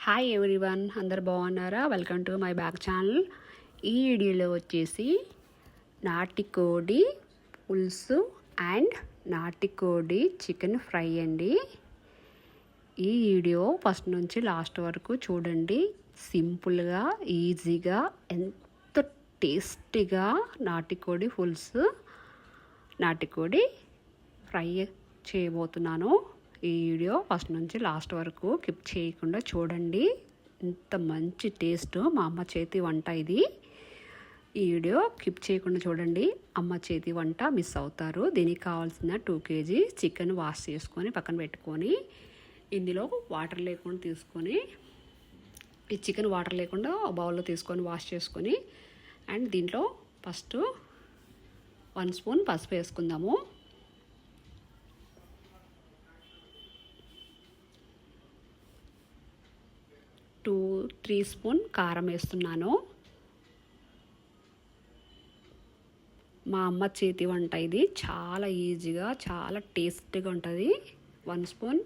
Hi everyone, అందరు బాగున్నారా? Welcome to my back channel. ఈ వీడియోలో వచ్చేసి నాటికోడి పులుసు అండ్ నాటికోడి చికెన్ ఫ్రై అండి. ఈ వీడియో ఫస్ట్ నుంచి లాస్ట్ వరకు చూడండి. సింపుల్గా, ఈజీగా, ఎంతో టేస్టీగా నాటికోడి పులుసు, నాటికోడి ఫ్రై చేయబోతున్నాను. ఈ వీడియో ఫస్ట్ నుంచి లాస్ట్ వరకు స్కిప్ చేయకుండా చూడండి. ఇంత మంచి టేస్ట్, మా అమ్మ చేతి వంట ఇది. ఈ వీడియో స్కిప్ చేయకుండా చూడండి. అమ్మ చేతి వంట మిస్ అవుతారు. దీనికి కావాల్సిన 2 kg చికెన్ వాష్ చేసుకొని పక్కన పెట్టుకొని, ఇందులో వాటర్ లేకుండా తీసుకొని, ఈ చికెన్ వాటర్ లేకుండా బౌల్లో తీసుకొని వాష్ చేసుకొని, అండ్ దీంట్లో ఫస్ట్ 1 స్పూన్ పసుపు వేసుకుందాము. 2-3 స్పూన్ కారం వేస్తున్నాను. మా అమ్మ చేతి వంట ఇది. చాలా ఈజీగా, చాలా టేస్టీగా ఉంటుంది. 1 స్పూన్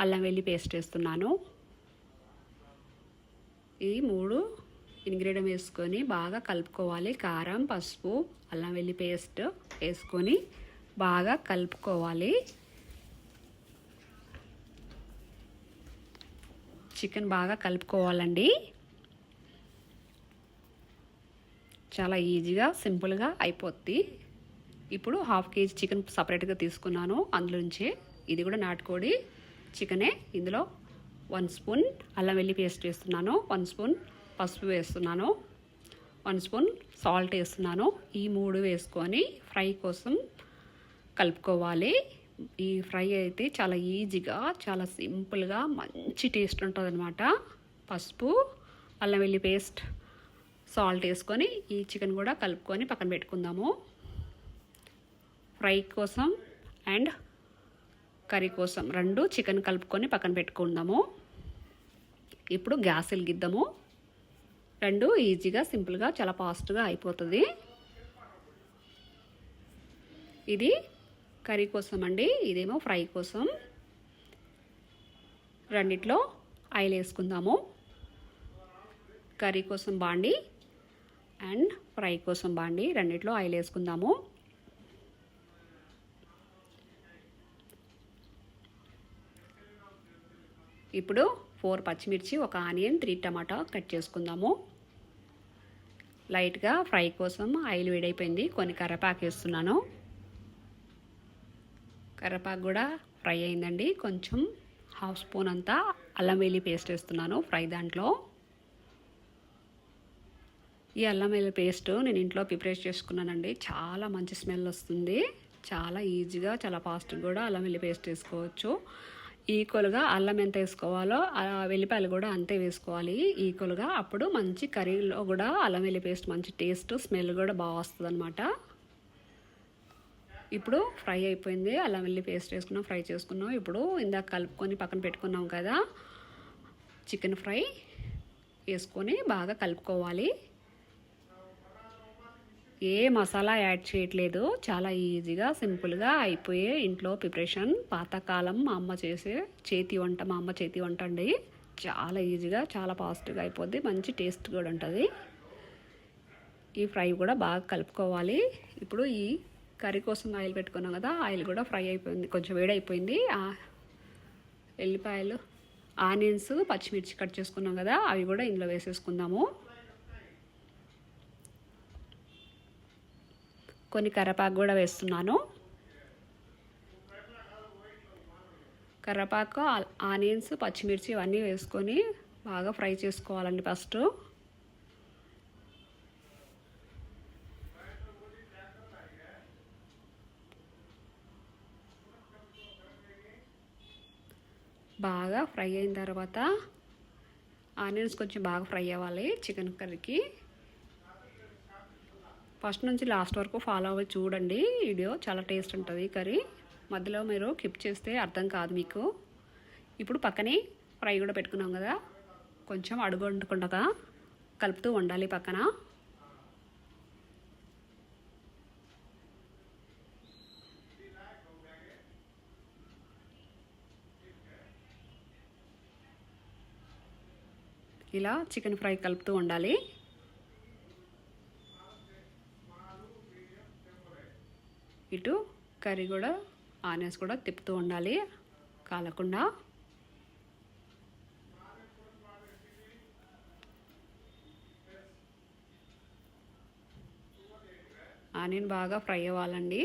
అల్లం వెల్లుల్లి పేస్ట్ వేస్తున్నాను. ఈ 3 ఇంగ్రీడియంట్ వేసుకొని బాగా కలుపుకోవాలి. కారం, పసుపు, అల్లం వెల్లుల్లి పేస్ట్ వేసుకొని బాగా కలుపుకోవాలి. చికెన్ బాగా కలుపుకోవాలండి. చాలా ఈజీగా, సింపుల్గా అయిపోద్ది. ఇప్పుడు 1/2 kg చికెన్ సపరేట్గా తీసుకున్నాను. అందులోంచి ఇది కూడా నాటుకోడి చికెనే. ఇందులో 1 స్పూన్ అల్లం వెల్లుల్లి పేస్ట్ వేస్తున్నాను, 1 స్పూన్ పసుపు వేస్తున్నాను, 1 స్పూన్ సాల్ట్ వేస్తున్నాను. ఈ 3 వేసుకొని ఫ్రై కోసం కలుపుకోవాలి. ఈ ఫ్రై అయితే చాలా ఈజీగా, చాలా సింపుల్గా, మంచి టేస్ట్ ఉంటుంది అనమాట. పసుపు, అల్లం వెల్లుల్లి పేస్ట్, సాల్ట్ వేసుకొని ఈ చికెన్ కూడా కలుపుకొని పక్కన పెట్టుకుందాము. ఫ్రై కోసం అండ్ కర్రీ కోసం 2 చికెన్ కలుపుకొని పక్కన పెట్టుకుందాము. ఇప్పుడు గ్యాస్ వెలిగిద్దాము. 2 ఈజీగా, సింపుల్గా, చాలా ఫాస్ట్గా అయిపోతుంది. ఇది కర్రీ కోసం అండి, ఇదేమో ఫ్రై కోసం. రెండిట్లో ఆయిల్ వేసుకుందాము. కర్రీ కోసం బాండి అండ్ ఫ్రై కోసం బాండి, రెండిట్లో ఆయిల్ వేసుకుందాము. ఇప్పుడు 4 పచ్చిమిర్చి, 1 ఆనియన్, 3 టమాటా కట్ చేసుకుందాము. లైట్గా ఫ్రై కోసం ఆయిల్ వేడైపోయింది. కొన్ని కరివేపాకు వేస్తున్నాను. కరివేపాకు కూడా ఫ్రై అయిందండి. కొంచెం 1/2 స్పూన్ అంతా అల్లం వెల్లుల్లి పేస్ట్ వేస్తున్నాను ఫ్రై దాంట్లో. ఈ అల్లం వెల్లుల్లి పేస్ట్ నేను ఇంట్లో ప్రిపేర్ చేసుకున్నానండి. చాలా మంచి స్మెల్ వస్తుంది. చాలా ఈజీగా, చాలా ఫాస్ట్గా కూడా అల్లం వెల్లుల్లి పేస్ట్ వేసుకోవచ్చు. ఈక్వల్గా అల్లం ఎంత వేసుకోవాలో వెల్లిపాయలు కూడా అంతే వేసుకోవాలి ఈక్వల్గా. అప్పుడు మంచి కర్రీలో కూడా అల్లం వెల్లుల్లి పేస్ట్ మంచి టేస్ట్, స్మెల్ కూడా బాగా వస్తుంది అనమాట. ఇప్పుడు ఫ్రై అయిపోయింది. అల్లం వెల్లుల్లి పేస్ట్ వేసుకున్నాం, ఫ్రై చేసుకున్నాం. ఇప్పుడు ఇందాక కలుపుకొని పక్కన పెట్టుకున్నాం కదా చికెన్ ఫ్రై, వేసుకొని బాగా కలుపుకోవాలి. ఏ మసాలా యాడ్ చేయట్లేదు. చాలా ఈజీగా, సింపుల్గా అయిపోయే ఇంట్లో ప్రిపరేషన్. పాతకాలం మా అమ్మ చేసే చేతి వంట, మా అమ్మ చేతి వంట అండి. చాలా ఈజీగా, చాలా ఫాస్ట్గా అయిపోద్ది. మంచి టేస్ట్ కూడా ఉంటుంది. ఈ ఫ్రై కూడా బాగా కలుపుకోవాలి. ఇప్పుడు ఈ కర్రీ కోసం ఆయిల్ పెట్టుకున్నాం కదా, ఆయిల్ కూడా ఫ్రై అయిపోయింది, కొంచెం వేడైపోయింది. ఎల్లిపాయలు, ఆనియన్స్, పచ్చిమిర్చి కట్ చేసుకున్నాం కదా, అవి కూడా ఇందులో వేసేసుకుందాము. కొన్ని కరివేపాకు కూడా వేస్తున్నాను. కరివేపాకు, ఆనియన్స్, పచ్చిమిర్చి ఇవన్నీ వేసుకొని బాగా ఫ్రై చేసుకోవాలండి. ఫస్ట్ బాగా ఫ్రై అయిన తర్వాత ఆనియన్స్ కొంచెం బాగా ఫ్రై అవ్వాలి చికెన్ కర్రీకి. ఫస్ట్ నుంచి లాస్ట్ వరకు ఫాలో అవ్వి చూడండి. వీడియో చాలా టేస్ట్ ఉంటుంది కర్రీ. మధ్యలో మీరు స్కిప్ చేస్తే అర్థం కాదు మీకు. ఇప్పుడు పక్కనే ఫ్రై కూడా పెట్టుకున్నాం కదా, కొంచెం అడుగు వండుకుండగా కలుపుతూ ఉండాలి పక్కన. ఇలా చికెన్ ఫ్రై కలుపుతూ ఉండాలి. ఇటు కర్రీ కూడా ఆనియన్స్ కూడా తిప్పుతూ ఉండాలి కాలకుండా. ఆనియన్ బాగా ఫ్రై అవ్వాలండి.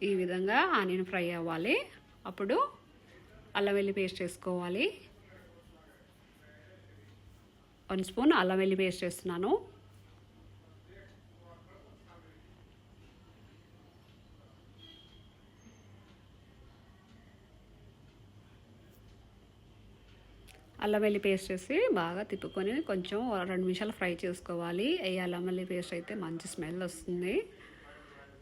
ఈ విధంగా ఆనియన్ ఫ్రై అవ్వాలి. అప్పుడు అల్లం వెల్లి పేస్ట్ వేసుకోవాలి. 1 స్పూన్ అల్లం వెల్లి పేస్ట్ వేస్తున్నాను. అల్లం వెల్లి పేస్ట్ వేసి బాగా తిప్పుకొని కొంచెం 2 నిమిషాలు ఫ్రై చేసుకోవాలి. ఈ అల్లం వెల్లి పేస్ట్ అయితే మంచి స్మెల్ వస్తుంది.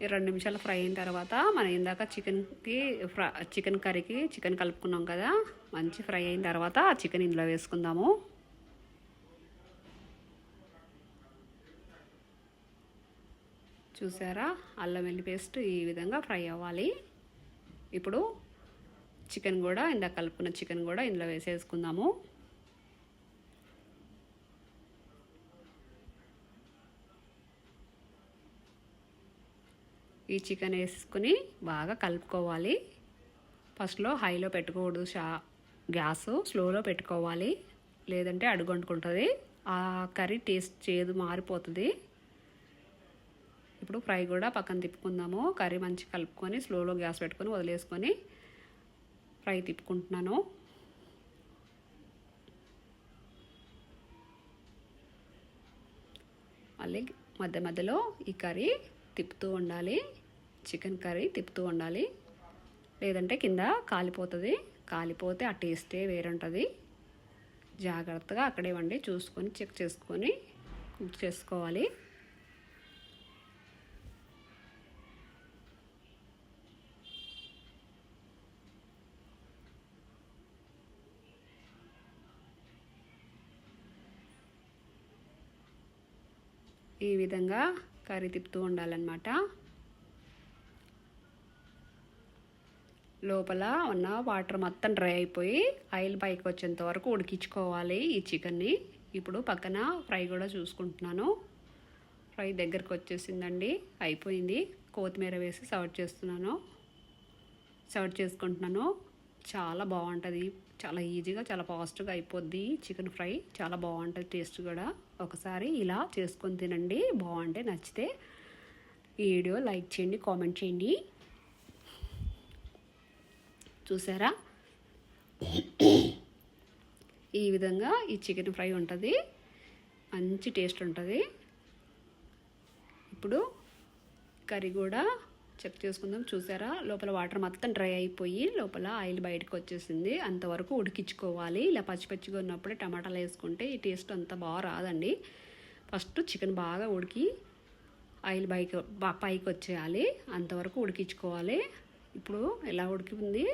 ఈ 2 నిమిషాలు ఫ్రై అయిన తర్వాత మనం ఇందాక చికెన్ కర్రీకి చికెన్ కలుపుకున్నాం కదా, మంచి ఫ్రై అయిన తర్వాత ఆ చికెన్ ఇందులో వేసుకుందాము. చూసారా, అల్లం వెల్లి పేస్ట్ ఈ విధంగా ఫ్రై అవ్వాలి. ఇప్పుడు చికెన్ కూడా ఇందాక కలుపుకున్న చికెన్ కూడా ఇందులో వేసేసుకుందాము. ఈ చికెన్ వేసుకుని బాగా కలుపుకోవాలి. ఫస్ట్లో హైలో పెట్టకూడదు, గ్యాస్ స్లోలో పెట్టుకోవాలి, లేదంటే అడుగంటుకుంటుంది. ఆ కర్రీ టేస్ట్ చేదు మారిపోతుంది. ఇప్పుడు ఫ్రై కూడా పక్కన తిప్పుకుందాము. కర్రీ మంచి కలుపుకొని స్లోలో గ్యాస్ పెట్టుకొని వదిలేసుకొని ఫ్రై తిప్పుకుంటున్నాను. మళ్ళీ మధ్య మధ్యలో ఈ కర్రీ తిప్పుతూ ఉండాలి. చికెన్ కర్రీ తిప్పుతూ ఉండాలి, లేదంటే కింద కాలిపోతుంది. కాలిపోతే ఆ టేస్టే వేరుంటుంది. జాగ్రత్తగా అక్కడే వండి చూసుకొని చెక్ చేసుకొని కుక్ చేసుకోవాలి. ఈ విధంగా కర్రీ తిప్పుతూ ఉండాలన్నమాట. లోపల ఉన్న వాటర్ మొత్తం డ్రై అయిపోయి ఆయిల్ పైకి వచ్చేంత వరకు ఉడికించుకోవాలి ఈ చికెన్ని. ఇప్పుడు పక్కన ఫ్రై కూడా చూసుకుంటున్నాను. ఫ్రై దగ్గరకు వచ్చేసిందండి, అయిపోయింది. కొత్తిమీర వేసి సర్వ్ చేసుకుంటున్నాను. చాలా బాగుంటుంది, చాలా ఈజీగా చాలా ఫాస్ట్గా అయిపోద్ది. చికెన్ ఫ్రై చాలా బాగుంటుంది, టేస్ట్ కూడా. ఒకసారి ఇలా చేసుకొని తినండి, బాగుంటే నచ్చితే ఈ వీడియో లైక్ చేయండి, కామెంట్ చేయండి. చూసారా, ఈ విధంగా ఈ చికెన్ ఫ్రై ఉంటుంది, మంచి టేస్ట్ ఉంటుంది. ఇప్పుడు కర్రీ కూడా చెక్ చేసుకుందాం. చూసారా, లోపల వాటర్ మొత్తం డ్రై అయిపోయి లోపల ఆయిల్ బయటకు వచ్చేసింది. అంతవరకు ఉడికించుకోవాలి. ఇలా పచ్చి పచ్చిగా ఉన్నప్పుడే టమాటాలు వేసుకుంటే ఈ టేస్ట్ అంత బాగా రాదండి. ఫస్ట్ చికెన్ బాగా ఉడికి ఆయిల్ పైకి వచ్చేయాలి, అంతవరకు ఉడికించుకోవాలి. ఇప్పుడు ఎలా ఉడికింది,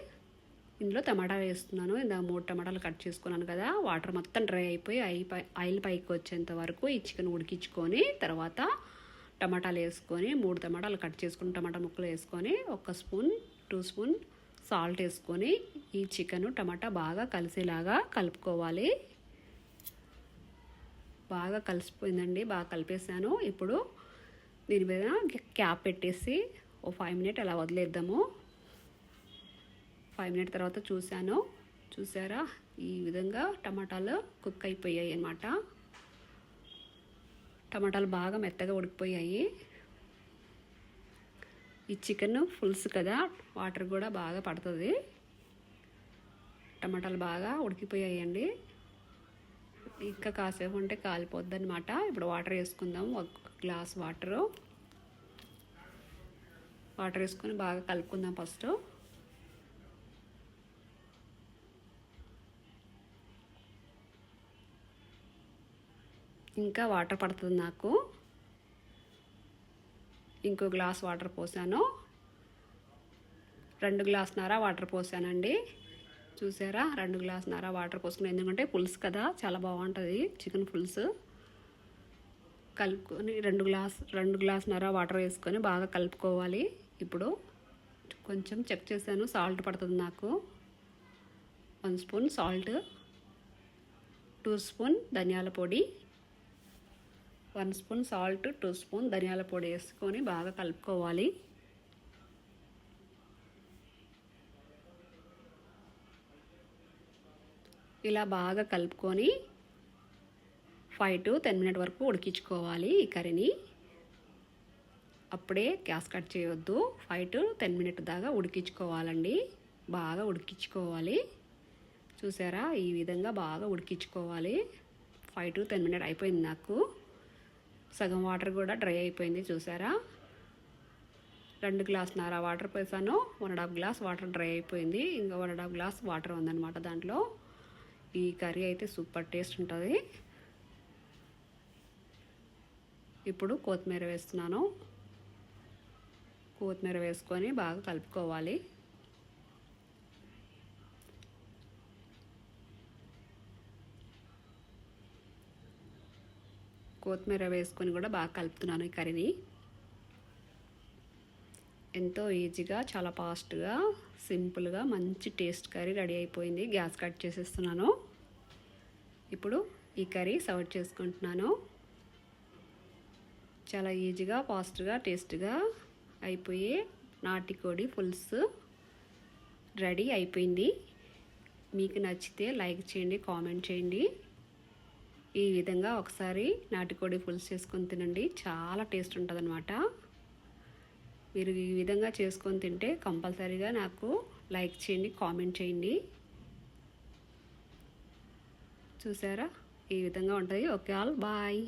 ఇందులో టమాటా వేస్తున్నాను. ఇందా 3 టమాటాలు కట్ చేసుకున్నాను కదా, వాటర్ మొత్తం డ్రై అయిపోయి ఆయిల్ పైకి వచ్చేంత వరకు ఈ చికెన్ ఉడికించుకొని తర్వాత టమాటాలు వేసుకొని 3 టమాటాలు కట్ చేసుకుని టమాటా ముక్కలు వేసుకొని 1 స్పూన్ 2 స్పూన్ సాల్ట్ వేసుకొని ఈ చికెన్ టమాటా బాగా కలిసేలాగా కలుపుకోవాలి. బాగా కలిసిపోయిందండి, బాగా కలిపేసాను. ఇప్పుడు దీని మీద క్యాప్ పెట్టేసి 5 మినిట్ అలా వదిలేద్దాము. 5 మినిట్ తర్వాత చూసారా, ఈ విధంగా టమాటాలు కుక్ అయిపోయాయి అన్నమాట. టమాటాలు బాగా మెత్తగా ఉడికిపోయాయి. ఈ చికెన్ పులుసు కదా, వాటర్ కూడా బాగా పడుతుంది. టమాటాలు బాగా ఉడికిపోయాయండి. ఇంకా కాసేపు ఉంటే కాలిపోద్ది అనమాట. ఇప్పుడు వాటర్ వేసుకుందాం. 1 గ్లాస్ వాటర్ వేసుకొని బాగా కలుపుకుందాం. ఫస్ట్ ఇంకా వాటర్ పడుతుంది నాకు. ఇంకో గ్లాస్ వాటర్ పోసాను. 2 గ్లాసున్నర వాటర్ పోసానండి. చూసారా, 2 గ్లాసున్నర వాటర్ పోసుకుని, ఎందుకంటే పులుసు కదా చాలా బాగుంటుంది చికెన్ పులుసు. కలుపుకొని 2 గ్లాసున్నర వాటర్ వేసుకొని బాగా కలుపుకోవాలి. ఇప్పుడు కొంచెం చెక్ చేశాను, సాల్ట్ పడుతుంది నాకు. 1 స్పూన్ సాల్ట్, 2 స్పూన్ ధనియాల పొడి, 1 స్పూన్ సాల్ట్, 2 స్పూన్ ధనియాల పొడి వేసుకొని బాగా కలుపుకోవాలి. ఇలా బాగా కలుపుకొని 5 to 10 మినిట్ వరకు ఉడికించుకోవాలి ఈ కర్రీని. అప్పుడే గ్యాస్ కట్ చేయొద్దు. 5 to 10 మినిట్ దాకా ఉడికించుకోవాలండి. బాగా ఉడికించుకోవాలి. చూసారా, ఈ విధంగా బాగా ఉడికించుకోవాలి. 5 to 10 మినిట్ అయిపోయింది. నాకు సగం వాటర్ కూడా డ్రై అయిపోయింది. చూసారా, 2 గ్లాసున్నర వాటర్ పోసాను. 1.5 గ్లాస్ వాటర్ డ్రై అయిపోయింది. ఇంకా 1.5 గ్లాస్ వాటర్ ఉందన్నమాట దాంట్లో. ఈ కర్రీ అయితే సూపర్ టేస్ట్ ఉంటుంది. ఇప్పుడు కొత్తిమీర వేస్తున్నాను. కొత్తిమీర వేసుకొని బాగా కలుపుకోవాలి. కొత్తిమీర వేసుకొని కూడా బాగా కలుపుతున్నాను ఈ కర్రీని. ఎంతో ఈజీగా, చాలా ఫాస్ట్గా, సింపుల్గా మంచి టేస్ట్ కర్రీ రెడీ అయిపోయింది. గ్యాస్ కట్ చేసేస్తున్నాను. ఇప్పుడు ఈ కర్రీ సర్వ్ చేసుకుంటున్నాను. చాలా ఈజీగా, ఫాస్ట్గా, టేస్ట్గా అయిపోయి నాటుకోడి పులుసు రెడీ అయిపోయింది. మీకు నచ్చితే లైక్ చేయండి, కామెంట్ చేయండి. ఈ విధంగా ఒకసారి నాటుకోడి పులుసు చేసుకొని తినండి, చాలా టేస్ట్ ఉంటుంది అన్నమాట. మీరు ఈ విధంగా చేసుకొని తింటే కంపల్సరీగా నాకు లైక్ చేయండి, కామెంట్ చేయండి. చూసారా, ఈ విధంగా ఉంటుంది. Okay, all bye.